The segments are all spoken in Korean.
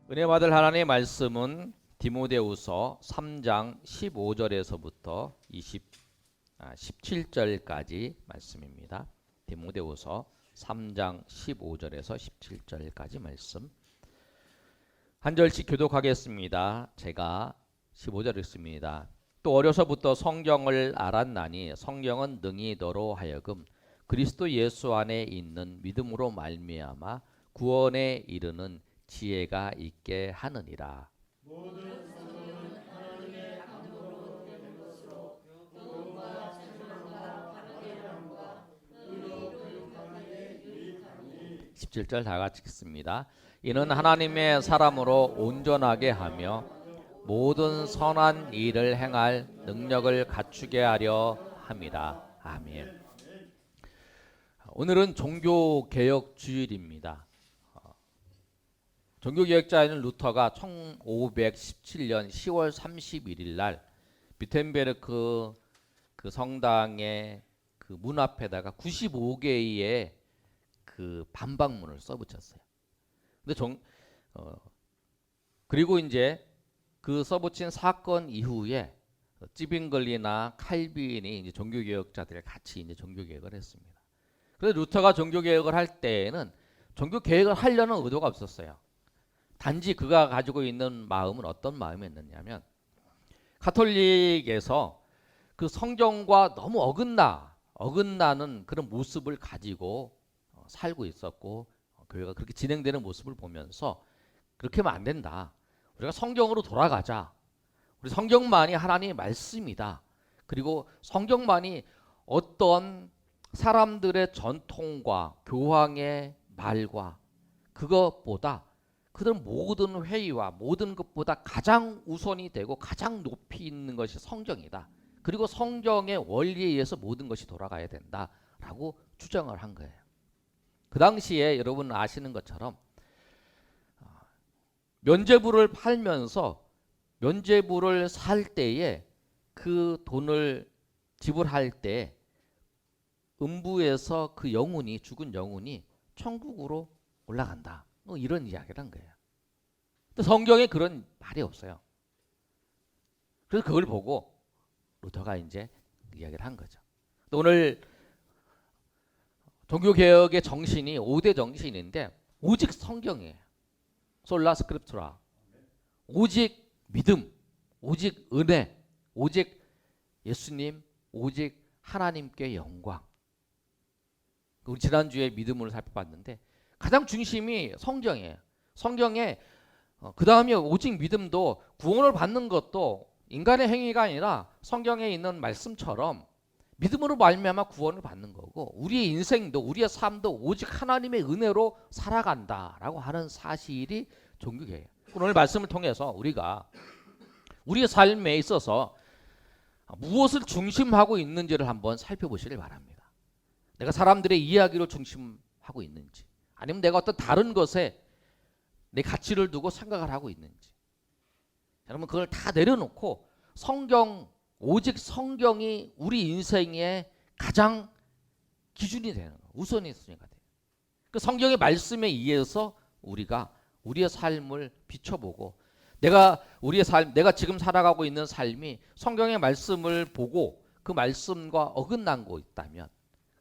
은혜 받을 하나님의 말씀은 디모데후서 3장 15절에서부터 17절까지 말씀입니다. 디모데후서 3장 15절에서 17절까지 말씀. 한 절씩 교독하겠습니다. 제가 15절 읽습니다. 또 어려서부터 성경을 알았나니 성경은 능히 너로 하여금 그리스도 예수 안에 있는 믿음으로 말미암아 구원에 이르는 지혜가 있게 하느니라. 모든 성경은 하나님의 감동으로 된 것으로 구원과 생명과 바르게함과 의로 교육하기에 유익하니. 17절 다 같이 읽습니다. 이는 하나님의 사람으로 온전하게 하며 모든 선한 일을 행할 능력을 갖추게 하려 함이라. 아멘. 오늘은 종교개혁 주일입니다. 종교개혁자인 루터가 1517년 10월 31일 날 비텐베르크 그 성당의 그 문 앞에다가 95개의 그 반박문을 써붙였어요. 근데 그리고 이제 그 써붙인 사건 이후에 찌빙글리나 칼빈이 이제 종교개혁자들 같이 이제 종교개혁을 했습니다. 그래서 루터가 종교개혁을 할 때에는 종교개혁을 하려는 의도가 없었어요. 단지 그가 가지고 있는 마음은 어떤 마음이었느냐면 가톨릭에서 그 성경과 너무 어긋나는 그런 모습을 가지고 살고 있었고 교회가 그렇게 진행되는 모습을 보면서 그렇게 하면 안 된다. 우리가 성경으로 돌아가자. 우리 성경만이 하나님의 말씀이다. 그리고 성경만이 어떤 사람들의 전통과 교황의 말과 그것보다 그들은 모든 회의와 모든 것보다 가장 우선이 되고 가장 높이 있는 것이 성경이다. 그리고 성경의 원리에 의해서 모든 것이 돌아가야 된다라고 주장을 한 거예요. 그 당시에 여러분 아시는 것처럼 면죄부를 팔면서 면죄부를 살 때에 그 돈을 지불할 때 음부에서 그 영혼이 죽은 영혼이 천국으로 올라간다. 이런 이야기를 한 거예요. 근데 성경에 그런 말이 없어요. 그래서 그걸 보고 루터가 이제 이야기를 한 거죠. 오늘 종교개혁의 정신이 5대 정신인데 오직 성경이에요. 솔라 스크립투라. 오직 믿음, 오직 은혜, 오직 예수님, 오직 하나님께 영광. 우리 지난주에 믿음으로 살펴봤는데 가장 중심이 성경이에요. 성경에 그 다음에 오직 믿음도 구원을 받는 것도 인간의 행위가 아니라 성경에 있는 말씀처럼 믿음으로 말미암아 구원을 받는 거고 우리의 인생도 우리의 삶도 오직 하나님의 은혜로 살아간다라고 하는 사실이 종교개혁이에요. 오늘 말씀을 통해서 우리가 우리의 삶에 있어서 무엇을 중심하고 있는지를 한번 살펴보시길 바랍니다. 내가 사람들의 이야기로 중심하고 있는지 아니면 내가 어떤 다른 것에 내 가치를 두고 생각을 하고 있는지. 여러분 그걸 다 내려놓고 오직 성경이 우리 인생의 가장 기준이 되는 거예요. 우선순위가 돼요. 그 성경의 말씀에 의해서 우리가 우리의 삶을 비춰보고 내가 지금 살아가고 있는 삶이 성경의 말씀을 보고 그 말씀과 어긋난 거 있다면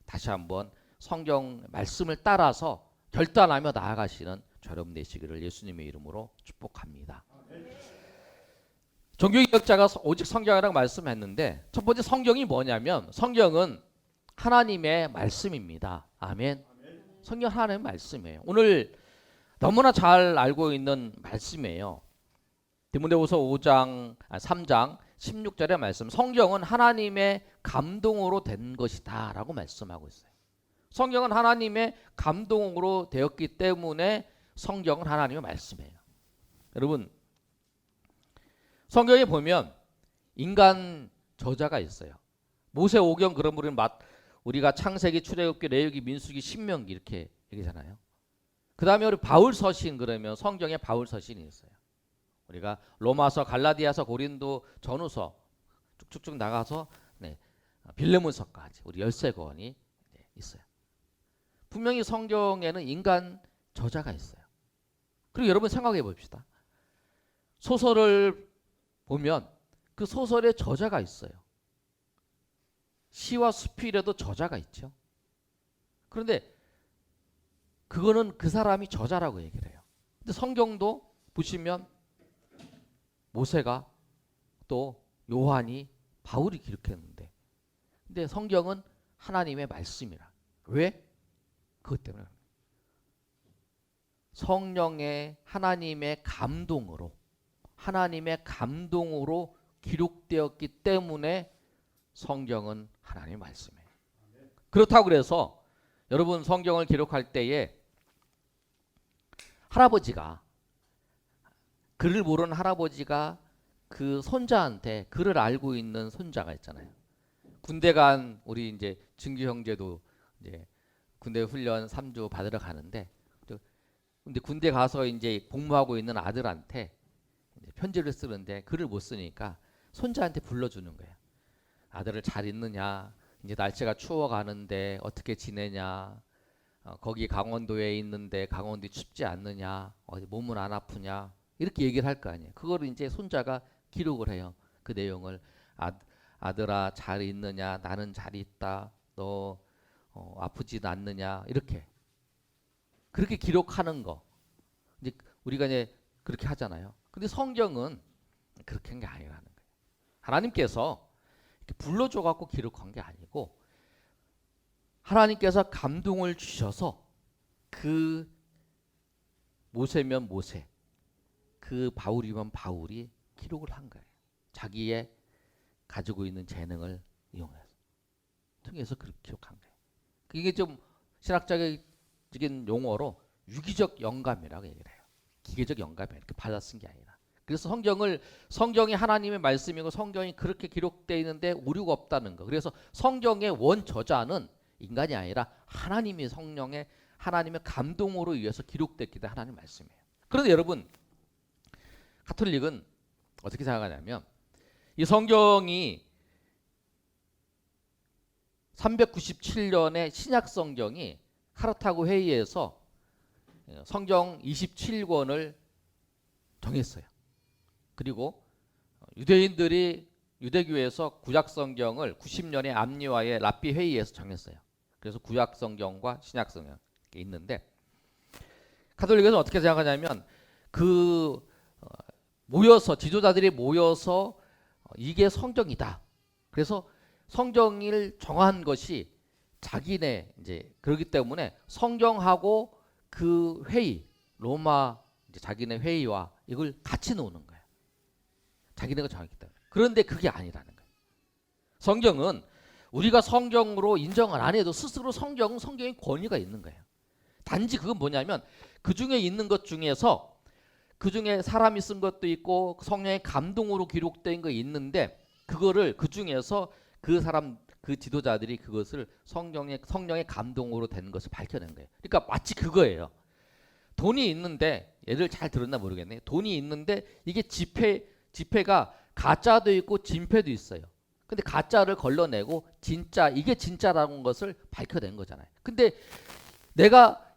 다시 한번 성경 말씀을 따라서 결단하며 나아가시는 여러분 되시기를 예수님의 이름으로 축복합니다. 종교개혁자가 오직 성경이라고 말씀했는데 첫 번째 성경이 뭐냐면 성경은 하나님의 말씀입니다. 아멘. 성경 하나님의 말씀이에요. 오늘 너무나 잘 알고 있는 말씀이에요. 디모데후서 3장 16절의 말씀. 성경은 하나님의 감동으로 된 것이다 라고 말씀하고 있어요. 성경은 하나님의 감동으로 되었기 때문에 성경은 하나님의 말씀이에요. 여러분 성경에 보면 인간 저자가 있어요. 모세오경 그런 우리가 창세기, 출애굽기, 레위기, 민수기, 신명기 이렇게 얘기잖아요. 그 다음에 우리 바울 서신 그러면 성경에 바울 서신이 있어요. 우리가 로마서, 갈라디아서, 고린도, 전후서 쭉쭉쭉 나가서 빌레몬서까지 우리 13권이 있어요. 분명히 성경에는 인간 저자가 있어요. 그리고 여러분 생각해 봅시다. 소설을 보면 그 소설에 저자가 있어요. 시와 수필에도 저자가 있죠. 그런데 그거는 그 사람이 저자라고 얘기를 해요. 근데 성경도 보시면 모세가 또 요한이 바울이 기록했는데, 근데 성경은 하나님의 말씀이라. 왜? 그것 때문에. 성령의 하나님의 감동으로 기록되었기 때문에 성경은 하나님의 말씀이에요. 그렇다고 그래서 여러분 성경을 기록할 때에 할아버지가, 글을 모르는 할아버지가 그 손자한테 글을 알고 있는 손자가 있잖아요. 군대 간 우리 이제 증규 형제도 이제 군대 훈련 3주 받으러 가는데, 근데 군대 가서 이제 복무하고 있는 아들한테 이제 편지를 쓰는데 글을 못 쓰니까 손자한테 불러주는 거예요. 아들을 잘 있느냐, 이제 날씨가 추워가는데 어떻게 지내냐, 거기 강원도에 있는데 강원도 춥지 않느냐, 어디 몸은 안 아프냐, 이렇게 얘기를 할 거 아니에요. 그거를 이제 손자가 기록을 해요. 그 내용을. 아들아 잘 있느냐, 나는 잘 있다, 너 아프지도 않느냐, 이렇게 그렇게 기록하는 거. 이제 우리가 이제 그렇게 하잖아요. 근데 성경은 그렇게 한 게 아니라는 거예요. 하나님께서 이렇게 불러줘 갖고 기록한 게 아니고, 하나님께서 감동을 주셔서 그 모세면 모세, 그 바울이면 바울이 기록을 한 거예요. 자기의 가지고 있는 재능을 이용해서 통해서 그렇게 기록한 거예요. 이게 좀 신학적인 용어로 유기적 영감이라고 얘기를 해요. 기계적 영감이 이렇게 받아 쓴 게 아니라. 그래서 성경이 하나님의 말씀이고 성경이 그렇게 기록되어 있는데 오류가 없다는 거. 그래서 성경의 원 저자는 인간이 아니라 하나님의 성령의 하나님의 감동으로 의해서 기록됐기 때문에 하나님 말씀이에요. 그런데 여러분, 가톨릭은 어떻게 생각하냐면, 이 성경이 397년에 신약 성경이 카르타고 회의에서 성경 27권을 정했어요. 그리고 유대인들이 유대교에서 구약 성경을 90년에 암리와의 랍비 회의에서 정했어요. 그래서 구약 성경과 신약 성경이 있는데, 가톨릭에서는 어떻게 생각하냐면, 지도자들이 모여서 이게 성경이다. 그래서 성경을 정한 것이 자기네 이제 그렇기 때문에 성경하고 그 회의, 로마 이제 자기네 회의와 이걸 같이 놓는 거예요. 자기네가 정했기 때문에. 그런데 그게 아니라는 거예요. 성경은 우리가 성경으로 인정을 안 해도 스스로 성경의 권위가 있는 거예요. 단지 그건 뭐냐면, 그 중에 있는 것 중에서 그 중에 사람이 쓴 것도 있고 성령의 감동으로 기록된 거 있는데, 그거를 그 중에서 그 지도자들이 그것을 성령의 감동으로 된 것을 밝혀낸 거예요. 그러니까 마치 그거예요. 돈이 있는데, 얘를 잘 들었나 모르겠네. 돈이 있는데 이게 지폐가 가짜도 있고 진폐도 있어요. 근데 가짜를 걸러내고 이게 진짜라는 것을 밝혀낸 거잖아요. 근데 내가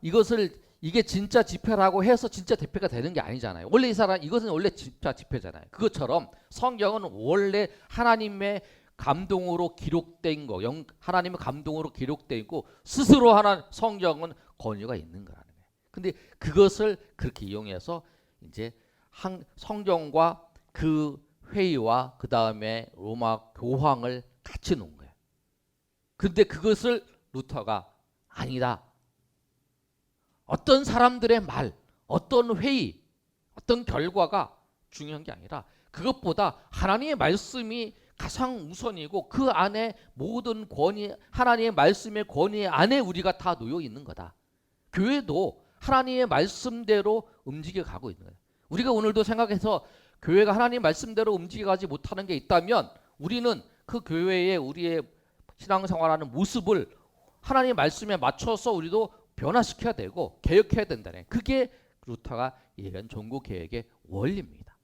이게 진짜 지폐라고 해서 진짜 지폐가 되는 게 아니잖아요. 원래 이것은 원래 진짜 지폐잖아요. 그것처럼 성경은 원래 하나님의 감동으로 기록된 거, 하나님의 감동으로 기록되어 있고 스스로 성경은 권위가 있는 거라는 거예요. 근데 그것을 그렇게 이용해서 이제 성경과 그 회의와 그 다음에 로마 교황을 같이 놓은 거예요. 근데 그것을 루터가 아니다. 어떤 사람들의 말, 어떤 회의, 어떤 결과가 중요한 게 아니라 그것보다 하나님의 말씀이 가장 우선이고, 그 안에 모든 권위, 하나님의 말씀의 권위 안에 우리가 다 놓여 있는 거다. 교회도 하나님의 말씀대로 움직여 가고 있는 거예요. 우리가 오늘도 생각해서 교회가 하나님 말씀대로 움직여가지 못하는 게 있다면, 우리는 그 교회에 우리의 신앙생활하는 모습을 하나님의 말씀에 맞춰서 우리도 변화시켜야 되고 개혁해야 된다네. 그게 루터가 얘기한 종교개혁의 원리입니다.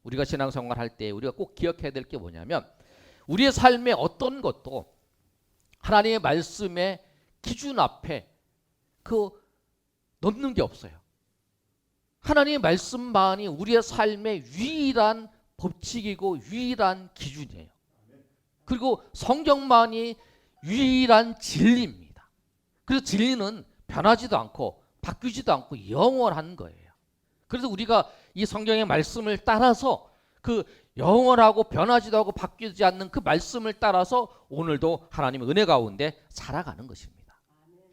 우리가 신앙생활할 때 우리가 꼭 기억해야 될 게 뭐냐면, 우리의 삶의 어떤 것도 하나님의 말씀의 기준 앞에 넘는 게 없어요. 하나님의 말씀만이 우리의 삶의 유일한 법칙이고 유일한 기준이에요. 그리고 성경만이 유일한 진리입니다. 그래서 진리는 변하지도 않고 바뀌지도 않고 영원한 거예요. 그래서 우리가 이 성경의 말씀을 따라서 그 영원하고 변하지도 않고 바뀌지 않는 그 말씀을 따라서 오늘도 하나님의 은혜 가운데 살아가는 것입니다.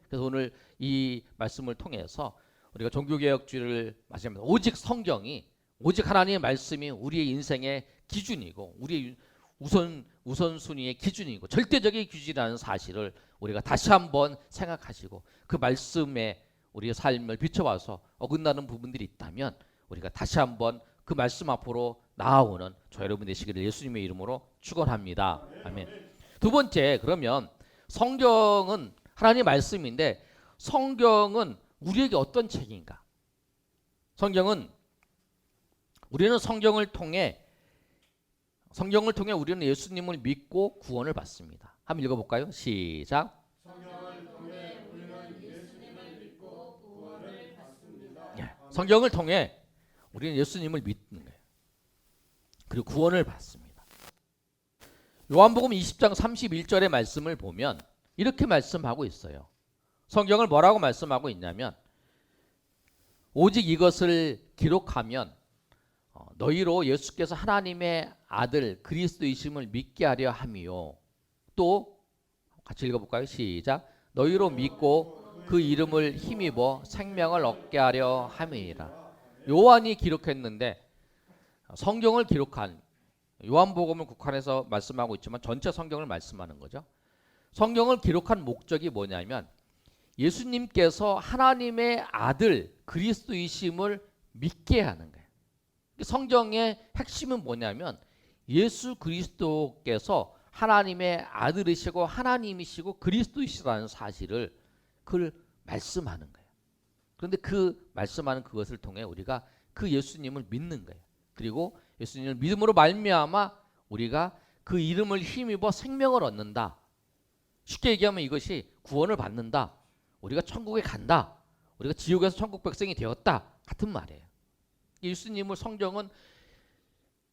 그래서 오늘 이 말씀을 통해서 우리가 종교개혁주의를 맞이합니다. 오직 성경이, 오직 하나님의 말씀이 우리의 인생의 기준이고 우리의 우선순위의 기준이고 절대적인 기준이라는 사실을 우리가 다시 한번 생각하시고 그 말씀에 우리의 삶을 비춰봐서 어긋나는 부분들이 있다면 우리가 다시 한번 그 말씀 앞으로 나아오는 저 여러분 되시기를 예수님의 이름으로 축원합니다. 아멘. 두 번째, 그러면 성경은 하나님의 말씀인데 성경은 우리에게 어떤 책인가? 우리는 성경을 통해 우리는 예수님을 믿고 구원을 받습니다. 한번 읽어볼까요? 시작. 성경을 통해 우리는 예수님을 믿고 구원을 받습니다. 예, 성경을 통해 우리는 예수님을 믿는 거예요. 그리고 구원을 받습니다. 요한복음 20장 31절의 말씀을 보면 이렇게 말씀하고 있어요. 성경을 뭐라고 말씀하고 있냐면 오직 이것을 기록하면 너희로 예수께서 하나님의 아들 그리스도이심을 믿게 하려 함이요. 또 같이 읽어볼까요? 시작. 너희로 믿고 그 이름을 힘입어 생명을 얻게 하려 함이니라. 요한이 기록했는데 성경을 기록한 요한복음을 국한해서 말씀하고 있지만 전체 성경을 말씀하는 거죠. 성경을 기록한 목적이 뭐냐면 예수님께서 하나님의 아들 그리스도이심을 믿게 하는 거예요. 성경의 핵심은 뭐냐면 예수 그리스도께서 하나님의 아들이시고 하나님이시고 그리스도이시라는 사실을 그걸 말씀하는 거예요. 그런데 그 말씀하는 그것을 통해 우리가 그 예수님을 믿는 거예요. 그리고 예수님을 믿음으로 말미암아 우리가 그 이름을 힘입어 생명을 얻는다. 쉽게 얘기하면 이것이 구원을 받는다. 우리가 천국에 간다. 우리가 지옥에서 천국 백성이 되었다. 같은 말이에요. 예수님을 성경은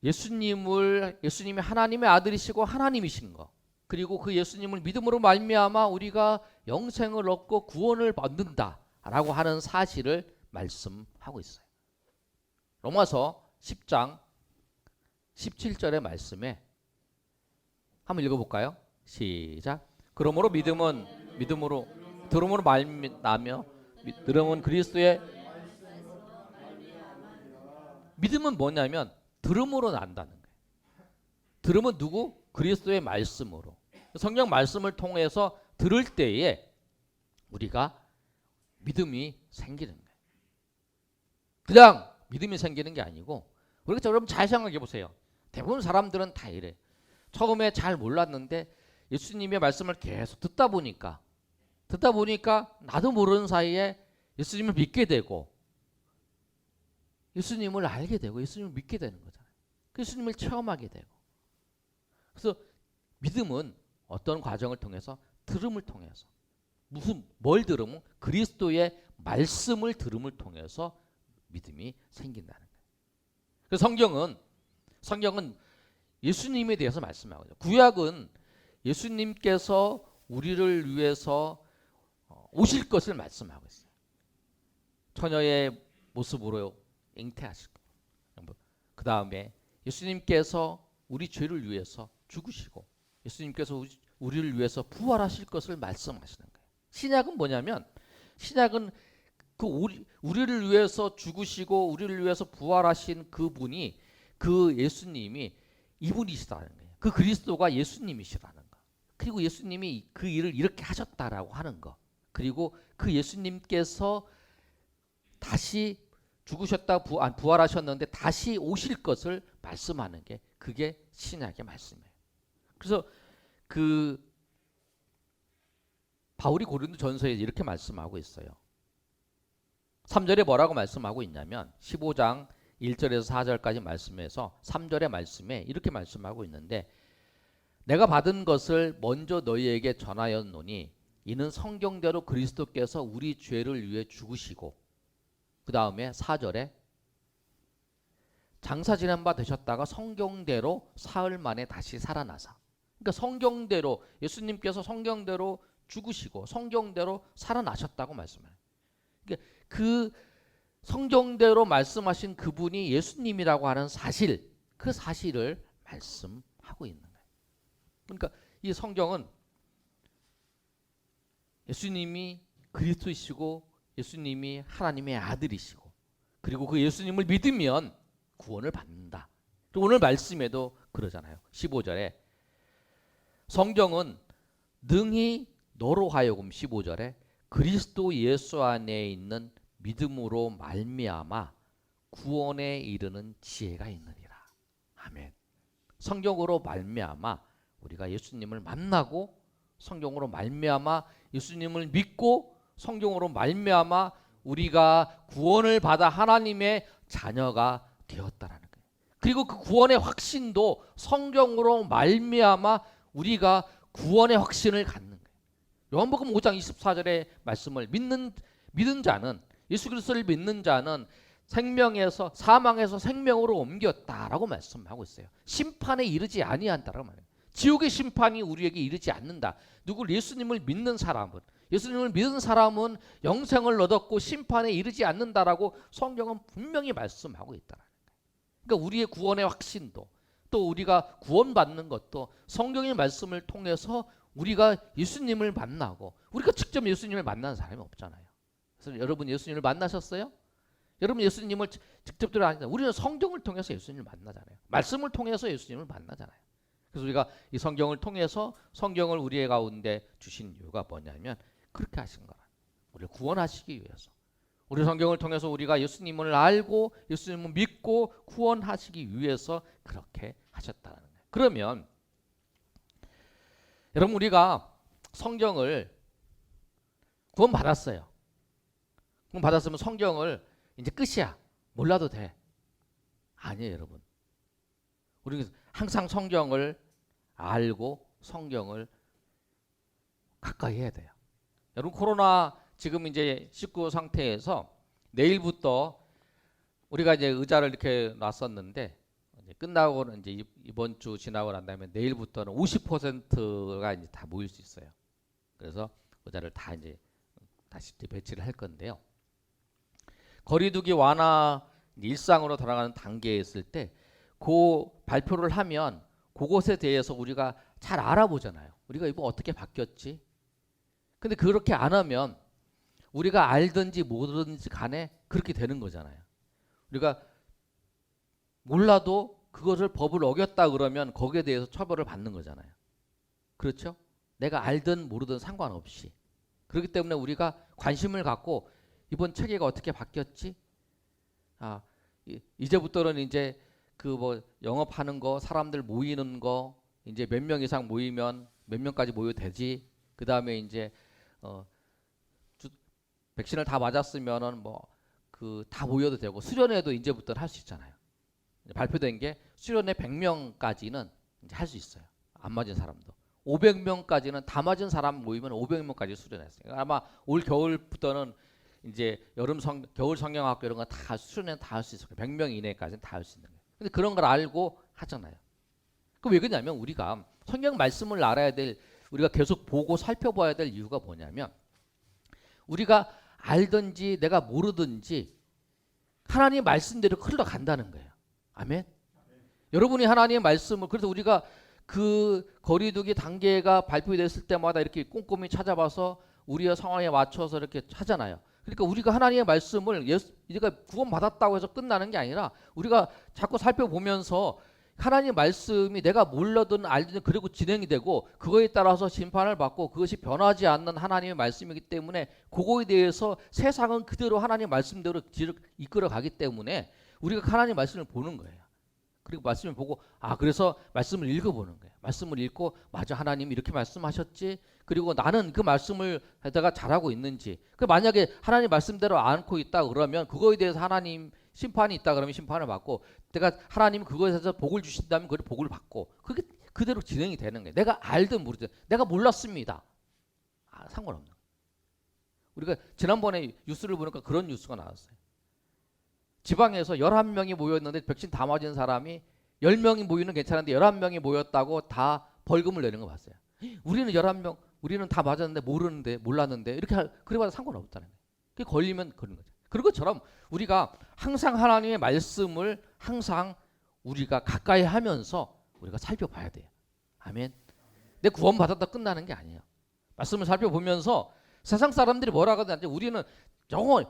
예수님이 하나님의 아들이시고 하나님이신 거. 그리고 그 예수님을 믿음으로 말미암아 우리가 영생을 얻고 구원을 받는다라고 하는 사실을 말씀하고 있어요. 로마서 10장 17절의 말씀에 한번 읽어볼까요? 시작. 그러므로 믿음으로 들음으로 말미암며 들음은 그리스도의 믿음은 뭐냐면 들음으로 난다는 거예요. 들음은 누구? 그리스도의 말씀으로. 성경 말씀을 통해서 들을 때에 우리가 믿음이 생기는 거예요. 그냥 믿음이 생기는 게 아니고 우리가 여러분 잘 생각해 보세요. 대부분 사람들은 다 이래. 처음에 잘 몰랐는데 예수님의 말씀을 계속 듣다 보니까 나도 모르는 사이에 예수님을 믿게 되고 예수님을 알게 되고 예수님을 믿게 되는 거잖아요. 예수님을 체험하게 되고. 그래서 믿음은 어떤 과정을 통해서 들음을 통해서 뭘 들으면 그리스도의 말씀을 들음을 통해서 믿음이 생긴다는 거예요. 그래서 성경은 예수님에 대해서 말씀하고 있어요. 구약은 예수님께서 우리를 위해서 오실 것을 말씀하고 있어요. 처녀의 모습으로 잉태하실 것. 그 다음에 예수님께서 우리 죄를 위해서 죽으시고 예수님께서 우리를 위해서 부활하실 것을 말씀하시는 거예요. 신약은 뭐냐면 신약은 그 우리를 위해서 죽으시고 우리를 위해서 부활하신 그분이 그 예수님이 이분이시라는 거예요. 그 그리스도가 예수님이시라는 거. 그리고 예수님이 그 일을 이렇게 하셨다라고 하는 거. 그리고 그 예수님께서 다시 죽으셨다 부활하셨는데 다시 오실 것을 말씀하는 게 그게 신약의 말씀이에요. 그래서 그 바울이 고린도전서에 이렇게 말씀하고 있어요. 3절에 뭐라고 말씀하고 있냐면 15장 1절에서 4절까지 말씀해서 3절의 말씀에 이렇게 말씀하고 있는데 내가 받은 것을 먼저 너희에게 전하였노니 이는 성경대로 그리스도께서 우리 죄를 위해 죽으시고 그 다음에 4절에 장사 지낸 바 되셨다가 성경대로 사흘 만에 다시 살아나사. 그러니까 성경대로 예수님께서 성경대로 죽으시고 성경대로 살아나셨다고 말씀해요. 그러니까 그 성경대로 말씀하신 그분이 예수님이라고 하는 사실, 그 사실을 말씀하고 있는 거예요. 그러니까 이 성경은 예수님이 그리스도이시고 예수님이 하나님의 아들이시고 그리고 그 예수님을 믿으면 구원을 받는다. 그리고 오늘 말씀에도 그러잖아요. 15절에 성경은 능히 너로 하여금 15절에 그리스도 예수 안에 있는 믿음으로 말미암아 구원에 이르는 지혜가 있느니라. 아멘. 성경으로 말미암아 우리가 예수님을 만나고 성경으로 말미암아 예수님을 믿고 성경으로 말미암아 우리가 구원을 받아 하나님의 자녀가 되었다라는 거예요. 그리고 그 구원의 확신도 성경으로 말미암아 우리가 구원의 확신을 갖는 거예요. 요한복음 5장 24절의 말씀을 믿는 자는 예수 그리스도를 믿는 자는 생명에서 사망에서 생명으로 옮겼다라고 말씀하고 있어요. 심판에 이르지 아니한다라고 말해요. 지옥의 심판이 우리에게 이르지 않는다. 누구 예수님을 믿는 사람은 영생을 얻었고 심판에 이르지 않는다라고 성경은 분명히 말씀하고 있다라는 거예요. 그러니까 우리의 구원의 확신도 또 우리가 구원받는 것도 성경의 말씀을 통해서 우리가 예수님을 만나고 우리가 직접 예수님을 만나는 사람이 없잖아요. 그래서 여러분 예수님을 만나셨어요? 여러분 예수님을 직접적으로 아니다. 우리는 성경을 통해서 예수님을 만나잖아요. 말씀을 통해서 예수님을 만나잖아요. 그래서 우리가 이 성경을 통해서 성경을 우리의 가운데 주신 이유가 뭐냐면 그렇게 하신 거라. 우리를 구원하시기 위해서. 우리 성경을 통해서 우리가 예수님을 알고 예수님을 믿고 구원하시기 위해서 그렇게 하셨다는 거예요. 그러면 여러분 우리가 성경을 구원받았어요. 구원받았으면 성경을 이제 끝이야. 몰라도 돼. 아니에요, 여러분. 우리는 항상 성경을 알고 성경을 가까이 해야 돼요. 여러분 코로나 지금 이제 19 상태에서 내일부터 우리가 이제 의자를 이렇게 놨었는데 이제 끝나고는 이제 이번 주 지나고 난 다음에 내일부터는 50%가 이제 다 모일 수 있어요. 그래서 의자를 다 이제 다시 배치를 할 건데요. 거리두기 완화 일상으로 돌아가는 단계에 있을 때 그 발표를 하면 그것에 대해서 우리가 잘 알아보잖아요. 우리가 이거 어떻게 바뀌었지? 근데 그렇게 안 하면 우리가 알든지 모르든지 간에 그렇게 되는 거잖아요. 우리가 몰라도 그것을 법을 어겼다 그러면 거기에 대해서 처벌을 받는 거잖아요. 그렇죠? 내가 알든 모르든 상관없이. 그렇기 때문에 우리가 관심을 갖고 이번 체계가 어떻게 바뀌었지? 이제부터는 이제 그 뭐 영업하는 거, 사람들 모이는 거, 이제 몇 명 이상 모이면 몇 명까지 모여도 되지. 그 다음에 이제 백신을 다 맞았으면은 뭐 그 다 모여도 되고 수련회도 이제부터는 할 수 있잖아요. 발표된 게 수련회 100명까지는 이제 할 수 있어요. 안 맞은 사람도. 500명까지는 다 맞은 사람 모이면 500명까지 수련했어요. 아마 올 겨울부터는 이제 겨울 성경학교 이런 거 다 수련회 다 할 수 있어요. 100명 이내까지는 다 할 수 있는 거예요. 근데 그런 걸 알고 하잖아요. 그 왜 그러냐면 우리가 성경 말씀을 알아야 될 우리가 계속 보고 살펴봐야 될 이유가 뭐냐면 우리가 알든지 내가 모르든지 하나님의 말씀대로 흘러간다는 거예요. 아멘. 여러분이 하나님의 말씀을 그래서 우리가 그 거리두기 단계가 발표됐을 때마다 이렇게 꼼꼼히 찾아봐서 우리의 상황에 맞춰서 이렇게 하잖아요. 그러니까 우리가 하나님의 말씀을 우리가 구원받았다고 해서 끝나는 게 아니라 우리가 자꾸 살펴보면서 하나님의 말씀이 내가 몰라든 알든 그리고 진행이 되고 그거에 따라서 심판을 받고 그것이 변하지 않는 하나님의 말씀이기 때문에 그거에 대해서 세상은 그대로 하나님의 말씀대로 이끌어 가기 때문에 우리가 하나님의 말씀을 보는 거예요. 그리고 말씀을 보고 그래서 말씀을 읽어보는 거예요. 말씀을 읽고 맞아 하나님이 이렇게 말씀하셨지. 그리고 나는 그 말씀을 하다가 잘하고 있는지. 만약에 하나님 말씀대로 않고 있다 그러면 그거에 대해서 하나님 심판이 있다 그러면 심판을 받고 내가 하나님 그거에 대해서 복을 주신다면 그걸 복을 받고 그게 그대로 진행이 되는 거예요. 내가 알든 모르든 내가 몰랐습니다. 상관없는 거예요. 우리가 지난번에 뉴스를 보니까 그런 뉴스가 나왔어요. 지방에서 11명이 모였는데 백신 다 맞은 사람이 10명이 모이는 괜찮은데 11명이 모였다고 다 벌금을 내는 거 봤어요. 우리는 11명, 우리는 다 맞았는데 모르는데 몰랐는데 이렇게 그래봐도 상관없다는 거예요. 그게 걸리면 그런 거죠. 그런 것처럼 우리가 항상 하나님의 말씀을 항상 우리가 가까이 하면서 우리가 살펴봐야 돼요. 아멘. 내 구원 받았다 끝나는 게 아니에요. 말씀을 살펴보면서 세상 사람들이 뭐라 하든지 우리는 영원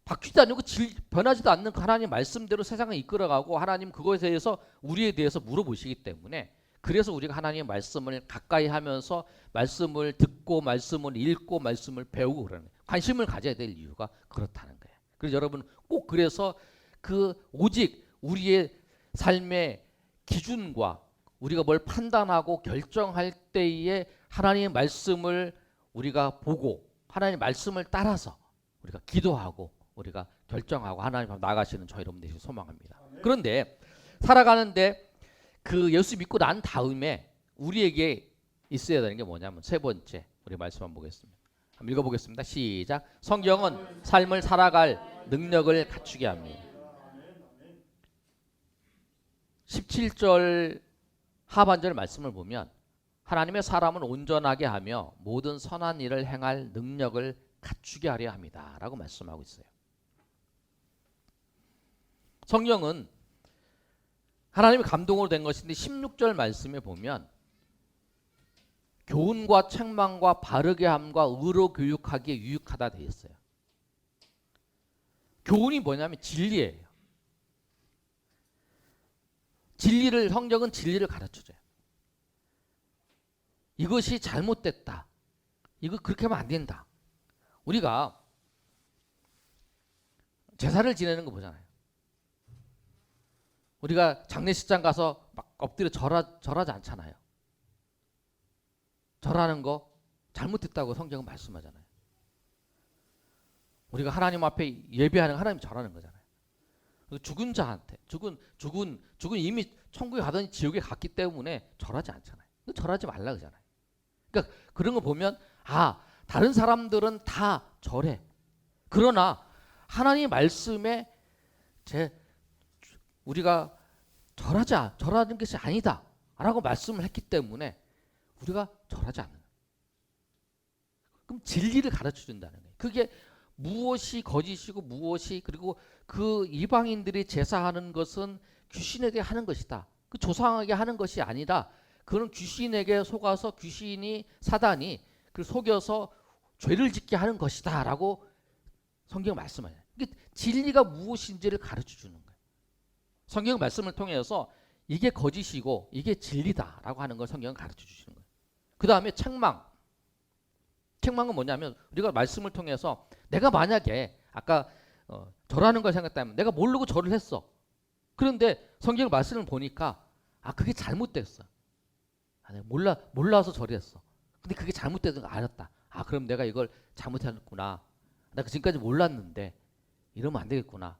바뀌지도 않고 변하지도 않는 하나님 말씀대로 세상을 이끌어가고 하나님 그것에 대해서 우리에 대해서 물어보시기 때문에 그래서 우리가 하나님의 말씀을 가까이 하면서 말씀을 듣고 말씀을 읽고 말씀을 배우고 그러는 거예요. 관심을 가져야 될 이유가 그렇다는 거예요. 그래서 여러분 꼭 그래서 그 오직 우리의 삶의 기준과 우리가 뭘 판단하고 결정할 때에 하나님의 말씀을 우리가 보고 하나님의 말씀을 따라서 우리가 기도하고 우리가 결정하고 하나님 앞에 나가시는 저 여러분 되시길 소망합니다. 그런데 살아가는데 그 예수 믿고 난 다음에 우리에게 있어야 되는 게 뭐냐면 세 번째 우리 말씀 한번 보겠습니다. 한번 읽어보겠습니다. 시작. 성경은 삶을 살아갈 능력을 갖추게 합니다. 17절 하반절 말씀을 보면 하나님의 사람은 온전하게 하며 모든 선한 일을 행할 능력을 갖추게 하려 합니다 라고 말씀하고 있어요. 성경은 하나님의 감동으로 된 것인데 16절 말씀에 보면 교훈과 책망과 바르게 함과 의로 교육하기에 유익하다 되어 있어요. 교훈이 뭐냐면 진리예요. 진리를 성경은 진리를 가르쳐줘요. 이것이 잘못됐다. 이거 그렇게 하면 안 된다. 우리가 제사를 지내는 거 보잖아요. 우리가 장례식장 가서 막 엎드려 절하지 않잖아요. 절하는 거 잘못됐다고 성경은 말씀하잖아요. 우리가 하나님 앞에 예배하는 하나님 절하는 거잖아요. 죽은 자한테 죽은 이미 천국에 가더니 지옥에 갔기 때문에 절하지 않잖아요. 절하지 말라 그러잖아요. 그러니까 그런 거 보면 다른 사람들은 다 절해. 그러나 하나님의 말씀에 우리가 절하는 것이 아니다라고 말씀을 했기 때문에 우리가 절하지 않는 거예요. 그럼 진리를 가르쳐 준다는 거예요. 그게 무엇이 거짓이고 무엇이 그리고 그 이방인들이 제사하는 것은 귀신에게 하는 것이다. 그 조상에게 하는 것이 아니라 그런 귀신에게 속아서 귀신이 사단이 그 속여서 죄를 짓게 하는 것이다라고 성경 말씀해요. 이게 진리가 무엇인지를 가르쳐 주는 거예요. 성경 말씀을 통해서 이게 거짓이고 이게 진리다라고 하는 걸 성경은 가르쳐 주시는 거예요. 그 다음에 책망은 뭐냐면 우리가 말씀을 통해서 내가 만약에 아까 절하는 걸 생각하면 내가 모르고 절을 했어. 그런데 성경 말씀을 보니까 그게 잘못됐어. 내가 몰라서 절했어. 근데 그게 잘못된 걸 알았다. 그럼 내가 이걸 잘못했구나. 내가 지금까지 몰랐는데 이러면 안 되겠구나.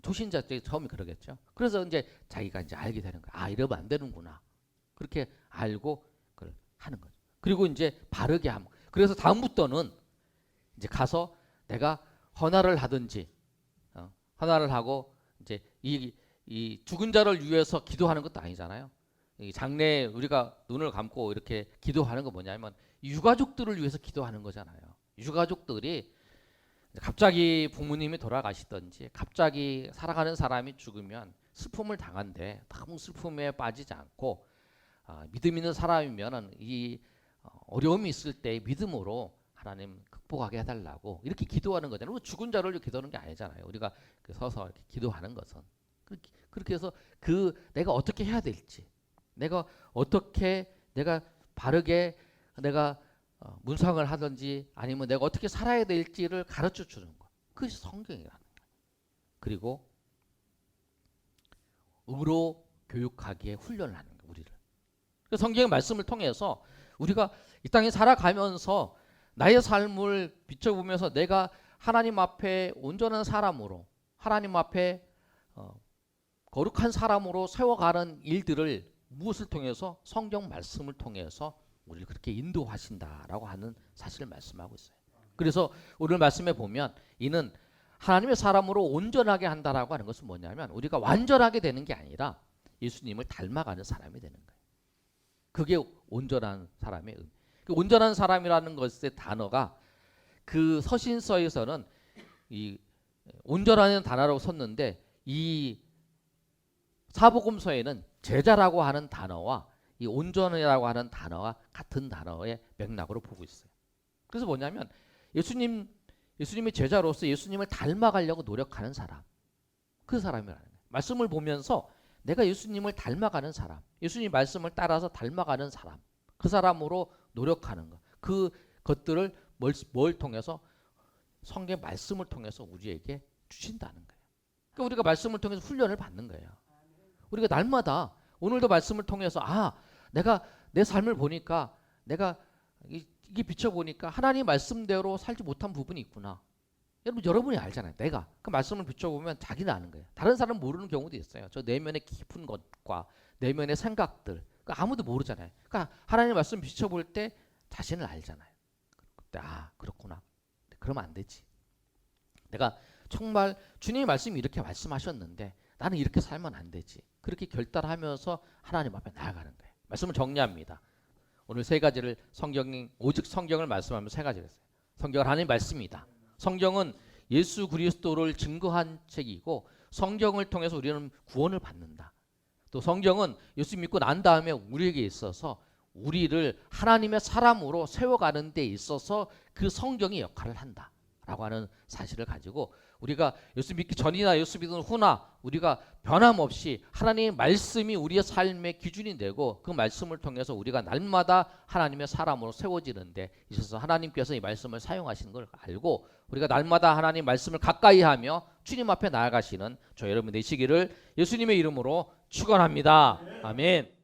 초신자 때 처음에 그러겠죠. 그래서 이제 자기가 이제 알게 되는 거야. 이러면 안 되는구나. 그렇게 알고 그걸 하는 거죠. 그리고 이제 바르게 함. 그래서 다음부터는 이제 가서 내가 헌화를 하든지 헌화를 하고 이제 이 죽은 자를 위해서 기도하는 것도 아니잖아요. 이 장례 우리가 눈을 감고 이렇게 기도하는 거 뭐냐면 유가족들을 위해서 기도하는 거잖아요. 유가족들이 갑자기 부모님이 돌아가시든지 갑자기 살아가는 사람이 죽으면 슬픔을 당한데 너무 슬픔에 빠지지 않고 믿음 있는 사람이면은 이 어려움이 있을 때 믿음으로 하나님 극복하게 해달라고 이렇게 기도하는 거잖아요. 죽은 자를 기도하는 게 아니잖아요. 우리가 서서 이렇게 기도하는 것은 그렇게 해서 내가 어떻게 해야 될지 내가 어떻게 내가 바르게 내가 문상을 하든지 아니면 내가 어떻게 살아야 될지를 가르쳐 주는 거. 그것이 성경이라는 거예요. 그리고 의로 교육하기에 훈련을 하는 거예요. 우리를. 그래서 성경의 말씀을 통해서 우리가 이 땅에 살아가면서 나의 삶을 비춰보면서 내가 하나님 앞에 온전한 사람으로 하나님 앞에 거룩한 사람으로 세워가는 일들을 무엇을 통해서 성경 말씀을 통해서 우리를 그렇게 인도하신다라고 하는 사실을 말씀하고 있어요. 그래서 오늘 말씀에 보면 이는 하나님의 사람으로 온전하게 한다라고 하는 것은 뭐냐면 우리가 완전하게 되는 게 아니라 예수님을 닮아가는 사람이 되는 거예요. 그게 온전한 사람의 의미. 그 온전한 사람이라는 것의 단어가 그 서신서에서는 이 온전한 단어라고 썼는데 이 사복음서에는 제자라고 하는 단어와 이 온전이라고 하는 단어가 같은 단어의 맥락으로 보고 있어요. 그래서 뭐냐면 예수님의 제자로서 예수님을 닮아가려고 노력하는 사람, 그 사람이라는 거예요. 말씀을 보면서 내가 예수님을 닮아가는 사람, 예수님 말씀을 따라서 닮아가는 사람, 그 사람으로 노력하는 것, 그 것들을 뭘 통해서 성경 말씀을 통해서 우리에게 주신다는 거예요. 그러니까 우리가 말씀을 통해서 훈련을 받는 거예요. 우리가 날마다 오늘도 말씀을 통해서 내가 내 삶을 보니까 내가 이게 비춰보니까 하나님 말씀대로 살지 못한 부분이 있구나. 여러분이 알잖아요. 내가 그 말씀을 비춰보면 자기는 아는 거예요. 다른 사람은 모르는 경우도 있어요. 저 내면의 깊은 것과 내면의 생각들 그러니까 아무도 모르잖아요. 그러니까 하나님 말씀 비춰볼 때 자신을 알잖아요. 그때 그렇구나. 그러면 안 되지. 내가 정말 주님의 말씀이 이렇게 말씀하셨는데 나는 이렇게 살면 안 되지. 그렇게 결단하면서 하나님 앞에 나아가는 거예요. 말씀을 정리합니다. 오늘 세 가지를 오직 성경을 말씀하면서 세 가지를 했어요. 성경은 하나님의 말씀이다. 성경은 예수 그리스도를 증거한 책이고 성경을 통해서 우리는 구원을 받는다. 또 성경은 예수 믿고 난 다음에 우리에게 있어서 우리를 하나님의 사람으로 세워가는 데 있어서 그 성경이 역할을 한다라고 하는 사실을 가지고 우리가 예수 믿기 전이나 예수 믿는 후나 우리가 변함없이 하나님의 말씀이 우리의 삶의 기준이 되고 그 말씀을 통해서 우리가 날마다 하나님의 사람으로 세워지는 데 있어서 하나님께서 이 말씀을 사용하시는 걸 알고 우리가 날마다 하나님 말씀을 가까이 하며 주님 앞에 나아가시는 저 여러분 되시기를 예수님의 이름으로 축원합니다. 아멘.